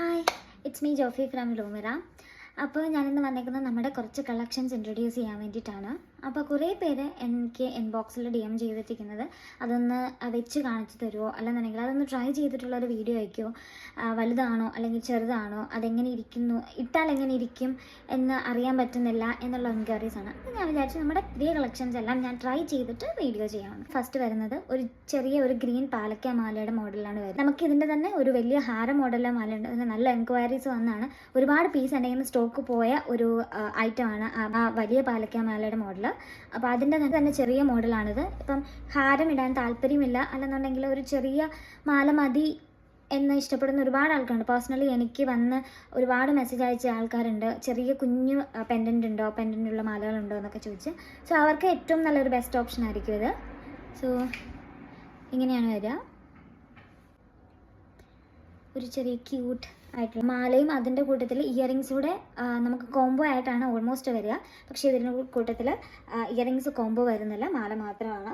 Hi, it's me Jofy from Lumira. അപ്പോൾ ഞാനിന്ന് വന്നേക്കുന്നത് നമ്മുടെ കുറച്ച് കളക്ഷൻസ് ഇൻട്രൊഡ്യൂസ് ചെയ്യാൻ വേണ്ടിയിട്ടാണ്. അപ്പോൾ കുറേ പേര് എനിക്ക് ഇൻബോക്സിൽ DM ചെയ്തിരിക്കുന്നത് അതൊന്ന് വെച്ച് കാണിച്ചു തരുമോ, അല്ലെന്നുണ്ടെങ്കിൽ അതൊന്ന് ട്രൈ ചെയ്തിട്ടുള്ളൊരു വീഡിയോ അയക്കുമോ, വലുതാണോ അല്ലെങ്കിൽ ചെറുതാണോ, അതെങ്ങനെ ഇരിക്കുന്നു, ഇട്ടാൽ എങ്ങനെ ഇരിക്കും എന്ന് അറിയാൻ പറ്റുന്നില്ല എന്നുള്ള എൻക്വയറീസാണ്. അപ്പോൾ ഞാൻ വിചാരിച്ചു നമ്മുടെ പുതിയ കളക്ഷൻസ് എല്ലാം ഞാൻ ട്രൈ ചെയ്തിട്ട് വീഡിയോ ചെയ്യാമെന്ന്. ഫസ്റ്റ് വരുന്നത് ഒരു ഗ്രീൻ പാലക്ക മാലയുടെ മോഡലാണ് വരുന്നത്. നമുക്ക് ഇതിൻ്റെ തന്നെ ഒരു വലിയ ഹാര മോഡലിലെ മാലയുണ്ട്. അതിന് നല്ല എൻക്വയറീസ് വന്നാണ്. ഒരുപാട് പീസ് ഉണ്ടെങ്കിൽ സ്റ്റോക്ക് പോയ ഒരു ഐറ്റമാണ് ആ വലിയ പാലക്ക മാലയുടെ മോഡൽ. അപ്പോൾ അതിൻ്റെ തന്നെ ചെറിയ മോഡലാണിത്. ഇപ്പം ഹാരം ഇടാൻ താല്പര്യമില്ല അല്ലെന്നുണ്ടെങ്കിൽ ഒരു ചെറിയ മാല മതി എന്ന് ഇഷ്ടപ്പെടുന്ന ഒരുപാട് ആൾക്കാരുണ്ട്. പേഴ്സണലി എനിക്ക് വന്ന് ഒരുപാട് മെസ്സേജ് അയച്ച ആൾക്കാരുണ്ട്, ചെറിയ കുഞ്ഞു പെൻഡൻ്റുള്ള മാലകളുണ്ടോ എന്നൊക്കെ ചോദിച്ച്. സോ അവർക്ക് ഏറ്റവും നല്ലൊരു ബെസ്റ്റ് ഓപ്ഷൻ ആയിരിക്കും ഇത്. സോ ഇങ്ങനെയാണ് വരിക. ഒരു ചെറിയ ക്യൂട്ട് ആയിട്ടുള്ള മാലയും അതിൻ്റെ കൂട്ടത്തിൽ ഇയറിങ്സ് കൂടെ നമുക്ക് കോംബോ ആയിട്ടാണ് ഓൾമോസ്റ്റ് വരിക. പക്ഷേ ഇതിൻ്റെ കൂട്ടത്തിൽ ഇയറിങ്സ് കോംബോ വരുന്നില്ല, മാല മാത്രമാണ്.